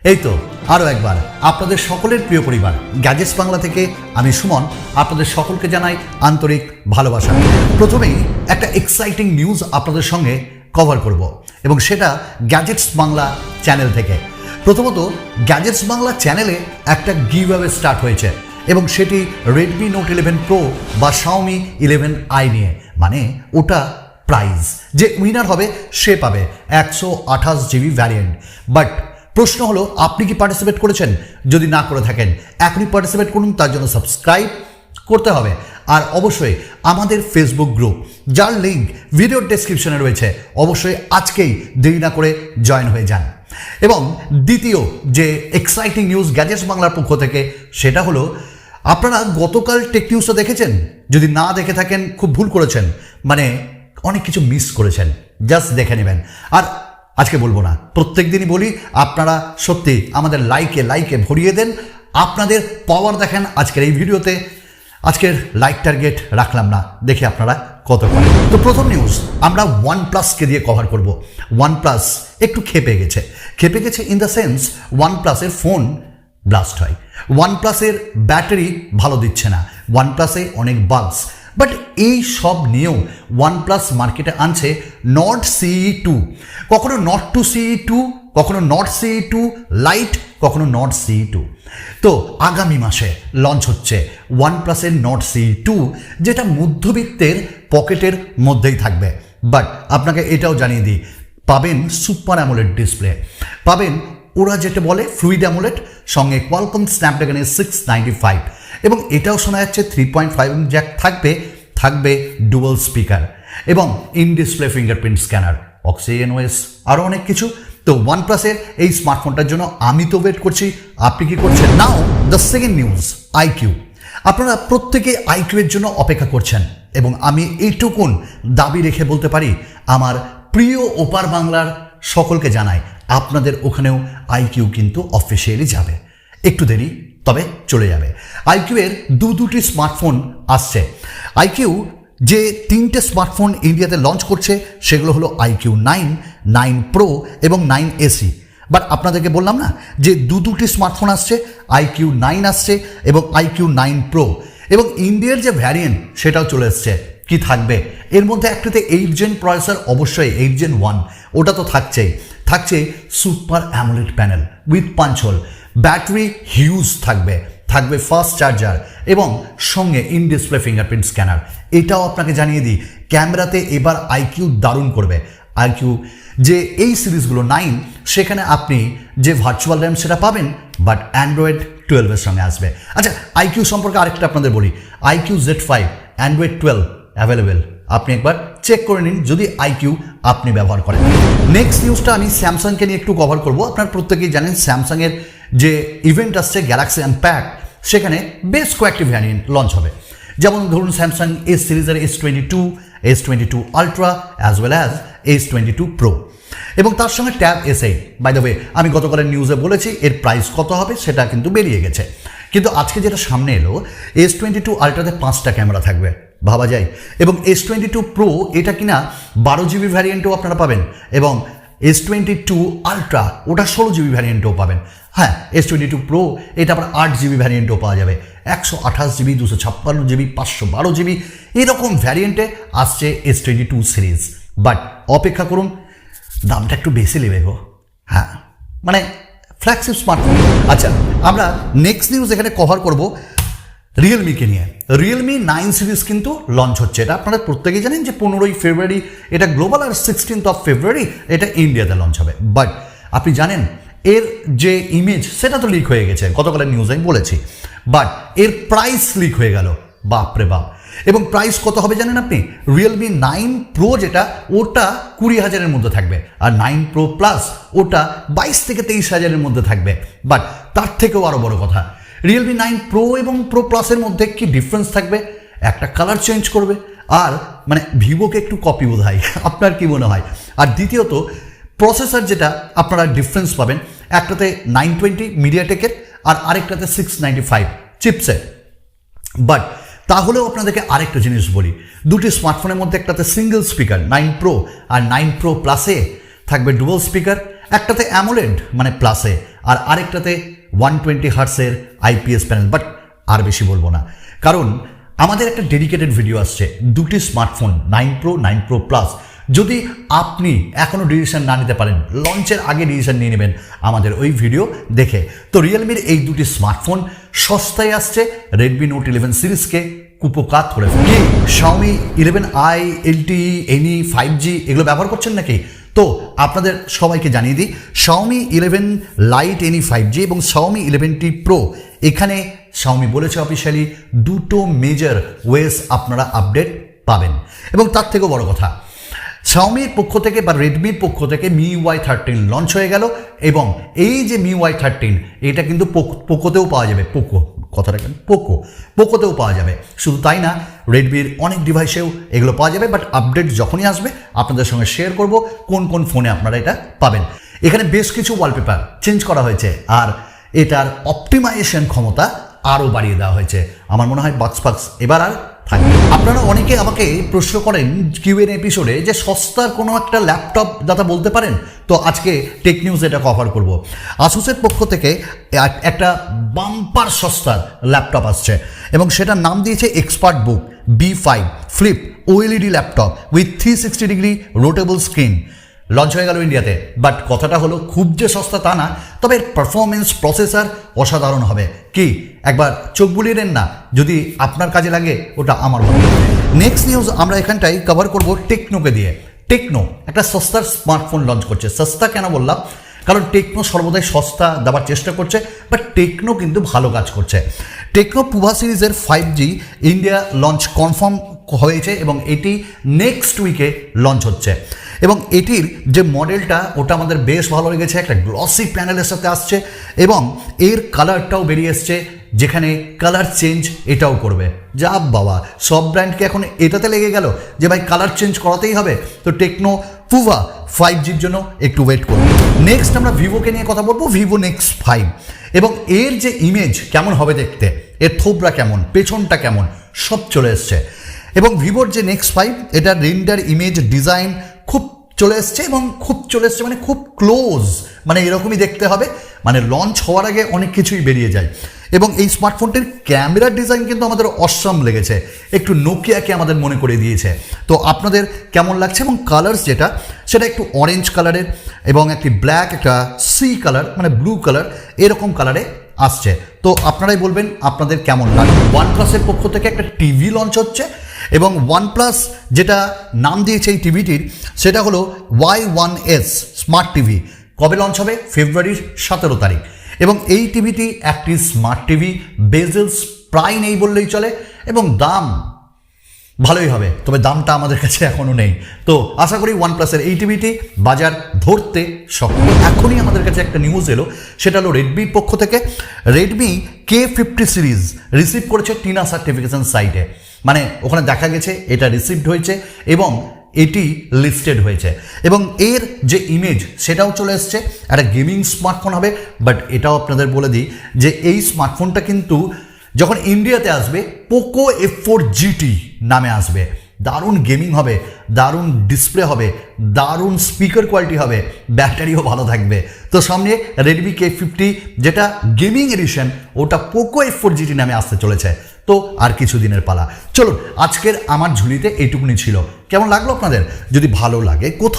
এই তো আরও একবার আপনাদের সকলের প্রিয় পরিবার গ্যাজেটস বাংলা থেকে আমি সুমন আপনাদের সকলকে জানাই আন্তরিক ভালোবাসা। প্রথমেই একটা এক্সাইটিং নিউজ আপনাদের সঙ্গে কভার করব এবং সেটা গ্যাজেটস বাংলা চ্যানেল থেকে। প্রথমত গ্যাজেটস বাংলা চ্যানেলে একটা গিভঅ্যাওয়ে স্টার্ট হয়েছে এবং সেটি Redmi Note 11 Pro বা Xiaomi 11i নিয়ে, মানে ওটা প্রাইজ যে উইনার হবে সে পাবে 128 জিবি ভ্যারিয়েন্ট। বাট প্রশ্ন হলো আপনি কি পার্টিসিপেট করেছেন? যদি না করে থাকেন এখনই পার্টিসিপেট করুন, তার জন্য সাবস্ক্রাইব করতে হবে। আর অবশ্যই আমাদের ফেসবুক গ্রুপ, যার লিঙ্ক ভিডিওর ডেসক্রিপশনে রয়েছে, অবশ্যই আজকেই দেরি না করে জয়েন হয়ে যান। এবং দ্বিতীয় যে এক্সাইটিং নিউজ গ্যাজেটস বাংলার পক্ষ থেকে, সেটা হলো আপনারা গতকাল টেক নিউজটা দেখেছেন? যদি না দেখে থাকেন খুব ভুল করেছেন, মানে অনেক কিছু মিস করেছেন, জাস্ট দেখে নেবেন। আর আজকে বলবো না, প্রত্যেক দিনই বলি, আপনারা সত্যি আমাদের লাইকে ভরিয়ে দেন, আপনাদের পাওয়ার দেখেন আজকের এই ভিডিওতে। আজকের লাইক টার্গেট রাখলাম না, দেখে আপনারা কত করেন। তো প্রথম নিউজ আমরা ওয়ানপ্লাসকে দিয়ে কভার করব। ওয়ানপ্লাস একটু খেপে গেছে ইন দ্য সেন্স ওয়ানপ্লাসের ফোন ব্লাস্ট হয়, ওয়ানপ্লাসের ব্যাটারি ভালো দিচ্ছে না, ওয়ানপ্লাসে অনেক বাগস। বাট এই সব নিয়েও ওয়ানপ্লাস মার্কেটে আনছে নর্ড CE 2, কখনো নর্ড 2 CE 2, কখনো নর্ড CE 2 লাইট, কখনো নর্ড CE 2। তো আগামী মাসে লঞ্চ হচ্ছে ওয়ানপ্লাসের নর্ড CE 2, যেটা মধ্যবিত্তের পকেটের মধ্যেই থাকবে। বাট আপনাকে এটাও জানিয়ে দিই, পাবেন সুপার অ্যামোলেড ডিসপ্লে, পাবেন ওরা যেটা বলে ফ্লুইড অ্যামোলেড, সঙ্গে কোয়ালকম স্ন্যাপড্রাগনের 695, এবং এটাও শোনা যাচ্ছে 3.5 জ্যাক থাকবে ডুয়াল স্পিকার এবং in display fingerprint scanner, oxygen OS, আরও অনেক কিছু। তো ওয়ানপ্লাসের এই স্মার্টফোনটার জন্য আমি তো ওয়েট করছি, আপনি কি করছেন? নাও দ্য সেকেন্ড নিউজ, iQOO। আপনারা প্রত্যেকে iQOO এর জন্য অপেক্ষা করছেন এবং আমি এইটুকুন দাবি রেখে বলতে পারি, আমার প্রিয় ওপার বাংলার সকলকে জানাই, আপনাদের ওখানেও iQOO কিন্তু অফিসিয়ালি যাবে, একটু দেরি তবে চলে যাবে। iQOO এর দুটি স্মার্টফোন আসছে। iQOO যে 3টে স্মার্টফোন ইন্ডিয়াতে লঞ্চ করছে সেগুলো হলো iQOO 9, 9 Pro এবং 9 SE। বাট আপনাদেরকে বললাম না যে দুটি স্মার্টফোন আসছে, iQOO 9 আসছে এবং iQOO 9 Pro, এবং ইন্ডিয়ার যে ভ্যারিয়েন্ট সেটাও চলে এসছে। কি থাকবে এর মধ্যে? একটাতে 8 জেন প্রসেসর, অবশ্যই 8 জেন 1, ওটা তো থাকছে super AMOLED panel with punch whole, battery huge থাকবে ফাস্ট চার্জার এবং সঙ্গে ইন ডিসপ্লে ফিঙ্গারপ্রিন্ট স্ক্যানার। এটাও আপনাকে জানিয়ে দিই, ক্যামেরাতে এবার iQOO দারুণ করবে। iQOO যে এই সিরিজগুলো 9, সেখানে আপনি যে ভার্চুয়াল র্যাম সেটা পাবেন, বাট অ্যান্ড্রয়েড 12 এর সঙ্গে আসবে। আচ্ছা, iQOO সম্পর্কে আরেকটা আপনাদের বলি, iQOO Z5 অ্যান্ড্রয়েড 12 অ্যাভেলেবেল, আপনি একবার চেক করে নিন যদি iQOO আপনি ব্যবহার করেন। নেক্সট নিউজটা আমি স্যামসাংকে নিয়ে একটু কভার করব। আপনারা প্রত্যেকেই জানেন স্যামসাংয়ের যে ইভেন্ট আসছে গ্যালাক্সি আনপ্যাক্ট, সেখানে বেশ কয়েকটি ভ্যারিয়েন্ট লঞ্চ হবে। যেমন ধরুন স্যামসাং S সিরিজের S22, S22 Ultra as well as S22 Pro, এবং তার সঙ্গে tab S8। By the way, আমি গতকালের নিউজে বলেছি এর প্রাইস কত হবে, সেটা কিন্তু বেরিয়ে গেছে। কিন্তু আজকে যেটা সামনে এলো, S22 Ultraতে 5টা ক্যামেরা থাকবে, ভাবা যায়। এবং S22 Pro এটা কিনা 12 জিবি ভ্যারিয়েন্টও আপনারা পাবেন, এবং S22 Ultra ওটা 16 জিবি ভ্যারিয়েন্টও পাবেন। হ্যাঁ, S22 Pro এটা আবার 8 জিবি ভ্যারিয়েন্টও পাওয়া যাবে, 128 জিবি, 256 জিবি, 512 জিবি, এরকম ভ্যারিয়েন্টে আসছে S22 সিরিজ। বাট অপেক্ষা করুন, দামটা একটু বেশি নেবে গো। হ্যাঁ, মানে ফ্ল্যাগশিপ স্মার্টফোন। আচ্ছা, আমরা নেক্সট নিউজ এখানে কভার করব রিয়েলমিকে নিয়ে। রিয়েলমি 9 সিরিজ কিন্তু লঞ্চ হচ্ছে, এটা আপনারা প্রত্যেকেই জানেন যে 15ই ফেব্রুয়ারি এটা গ্লোবাল, আর 16th ফেব্রুয়ারি এটা ইন্ডিয়াতে লঞ্চ হবে। বাট আপনি জানেন এর যে ইমেজ সেটা তো লিক হয়ে গেছে, গতকালের নিউজে আমি বলেছি, বাট এর প্রাইস লিক হয়ে গেল, বাপরে বাপ। এবং প্রাইস কত হবে জানেন আপনি? রিয়েলমি 9 Pro যেটা, ওটা 20,000-এর মধ্যে থাকবে, আর 9 Pro Plus ওটা 22 থেকে 23,000-এর মধ্যে থাকবে। বাট তার থেকেও আরও বড় কথা, রিয়েলমি 9 Pro এবং Pro Plus-এর মধ্যে কি ডিফারেন্স থাকবে? একটা কালার চেঞ্জ করবে, আর মানে ভিভোকে একটু কপি বোধ হয়, আপনার কি মনে হয়? আর দ্বিতীয়ত প্রসেসর যেটা আপনারা ডিফারেন্স পাবেন, একটাতে 920 মিডিয়াটেকের আর আরেকটাতে 695 চিপসেট। বাট তাহলেও আপনাদেরকে আরেকটা জিনিস বলি, দুটি স্মার্টফোনের মধ্যে একটাতে সিঙ্গেল স্পিকার 9 Pro আর 9 Pro Plus-এ থাকবে ডুয়াল স্পিকার, একটাতে অ্যামোলেড মানে প্লাসে আর আরেকটাতে 120 হার্টসের IPS প্যানেল। বাট আর বেশি বলবো না, কারণ আমাদের একটা ডেডিকেটেড ভিডিও আসছে দুটি স্মার্টফোন 9 Pro 9 Pro Plus। যদি আপনি এখনও ডিসিশন না নিতে পারেন, লঞ্চের আগে ডিসিশন নিয়ে নেবেন আমাদের ওই ভিডিও দেখে। তো রিয়েলমির এই দুটি স্মার্টফোন সস্তায় আসছে রেডমি নোট 11 সিরিজকে কুপোকাত করে ফেলে। Xiaomi 11i LTE NE 5G এগুলো ব্যবহার করছেন নাকি? তো আপনাদের সবাইকে জানিয়ে দিই, Xiaomi 11 Lite NE 5G এবং Xiaomi 11T Pro, এখানে Xiaomi বলেছে অফিসিয়ালি দুটো মেজর ওয়েস আপনারা আপডেট পাবেন। এবং তার থেকেও বড় কথা, Xiaomiর পক্ষ থেকে বা রেডমির পক্ষ থেকে MIUI 13 লঞ্চ হয়ে গেল, এবং এই যে MIUI 13 এটা কিন্তু পোকোতেও পাওয়া যাবে। পোকোতেও পাওয়া যাবে। শুধু তাই না, রেডমির অনেক ডিভাইসেও এগুলো পাওয়া যাবে। বাট আপডেট যখনই আসবে আপনাদের সঙ্গে শেয়ার করব কোন কোন ফোনে আপনারা এটা পাবেন। এখানে বেশ কিছু ওয়ালপেপার চেঞ্জ করা হয়েছে, আর এটার অপটিমাইজেশন ক্ষমতা আরও বাড়িয়ে দেওয়া হয়েছে। আমার মনে হয় বাক্স এবার আর থাকবে। আপনারা অনেকে আমাকে প্রশ্ন করেন কিউএন এপিসোডে যে সস্তার কোনো একটা ল্যাপটপ দাদা বলতে পারেন। তো আজকে টেক নিউজ এটা কভার করব। আসুসের পক্ষ থেকে একটা বাম্পার সস্তার ল্যাপটপ আসছে, এবং সেটার নাম দিয়েছে expert book B5 flip OLED laptop with 360 degree রোটেবল screen. Launch হয়ে গেল ইন্ডিয়াতে। বাট কথাটা হলো খুব যে সস্তা তা না, তবে পারফরমেন্স প্রসেসর অসাধারণ হবে। কি একবার চোখ বুলিয়ে নেন না, যদি আপনার কাজে লাগে ওটা আমার ভালো। নেক্সট নিউজ আমরা এখানটাই কভার করব টেকনোকে দিয়ে। টেকনো একটা সস্তার স্মার্টফোন লঞ্চ করছে। সস্তা কেন বললাম? কারণ টেকনো সর্বদাই সস্তা দেওয়ার চেষ্টা করছে, বাট টেকনো কিন্তু ভালো কাজ করছে। টেকনো পোভা সিরিজের 5G ইন্ডিয়া লঞ্চ কনফার্ম হয়েছে, এবং এটি নেক্সট উইকে লঞ্চ হচ্ছে। এবং এটির যে মডেলটা ওটা আমাদের বেশ ভালো লেগেছে। একটা গ্লসি প্যানেলের সাথে আসছে, এবং এর কালারটাও বেরিয়ে এসছে, যেখানে কালার চেঞ্জ এটাও করবে। যা বাবা, সব ব্র্যান্ডকে এখন এটাতে লেগে গেল যে ভাই কালার চেঞ্জ করাতেই হবে। তো টেকনো পোভা 5Gর জন্য একটু ওয়েট করুন। নেক্সট আমরা ভিভোকে নিয়ে কথা বলবো, Vivo Nex 5। এবং এর যে ইমেজ কেমন হবে দেখতে, এর থোবরা কেমন, পেছনটা কেমন, সব চলে এসছে। এবং ভিভোর যে Nex 5 এটা রেন্ডার ইমেজ ডিজাইন খুব চলে এসছে, এবং খুব চলে এসছে মানে খুব ক্লোজ, মানে এরকমই দেখতে হবে। মানে লঞ্চ হওয়ার আগে অনেক কিছুই বেরিয়ে যায়। এবং এই স্মার্টফোনটির ক্যামেরার ডিজাইন কিন্তু আমাদের অসাম লেগেছে, একটু নোকিয়াকে আমাদের মনে করে দিয়েছে। তো আপনাদের কেমন লাগছে? এবং কালার্স যেটা, সেটা একটু অরেঞ্জ কালারের, এবং একটি ব্ল্যাক, একটা সি কালার মানে ব্লু কালার, এরকম কালারে আসছে। তো আপনারাই বলবেন আপনাদের কেমন লাগে। ওয়ানপ্লাসের পক্ষ থেকে একটা টিভি লঞ্চ হচ্ছে, এবং ওয়ানপ্লাস যেটা নাম দিয়েছে এই টিভিটির, সেটা হলো Y1S স্মার্ট টিভি। কবে লঞ্চ হবে? ফেব্রুয়ারির 17 তারিখ। এবং এই টিভিটি একটি স্মার্ট টিভি, বেজেলস প্রায় নেই বললেই চলে, এবং দাম ভালোই হবে, তবে দামটা আমাদের কাছে এখনও নেই। তো আশা করি ওয়ানপ্লাসের এই টিভিটি বাজার ধরতে সক্ষম। এখনই আমাদের কাছে একটা নিউজ এলো, সেটা হলো রেডমির পক্ষ থেকে রেডমি K50 সিরিজ রিসিভ করেছে টিনা সার্টিফিকেশন সাইটে। মানে ওখানে দেখা গেছে এটা রিসিভড হয়েছে, এবং এটি লিস্টেড হয়েছে, এবং এর যে ইমেজ সেটাও চলে এসছে। একটা গেমিং স্মার্টফোন হবে। বাট এটাও আপনাদের বলে দিই যে এই স্মার্টফোনটা কিন্তু যখন ইন্ডিয়াতে আসবে পোকো F4 GT নামে আসবে। দারুণ গেমিং হবে, দারুণ ডিসপ্লে হবে, দারুণ স্পিকার কোয়ালিটি হবে, ব্যাটারিও ভালো থাকবে। তো সামনে রেডমি K50 যেটা গেমিং এডিশন, ওটা পোকো F4 GT নামে আসতে চলেছে। তো আর কিছু দিনের পালা। চলুন, আজকের আমার ঝুলিতে এইটুকুনি ছিল। কেমন লাগলো আপনাদের? যদি ভালো লাগে, কোথাও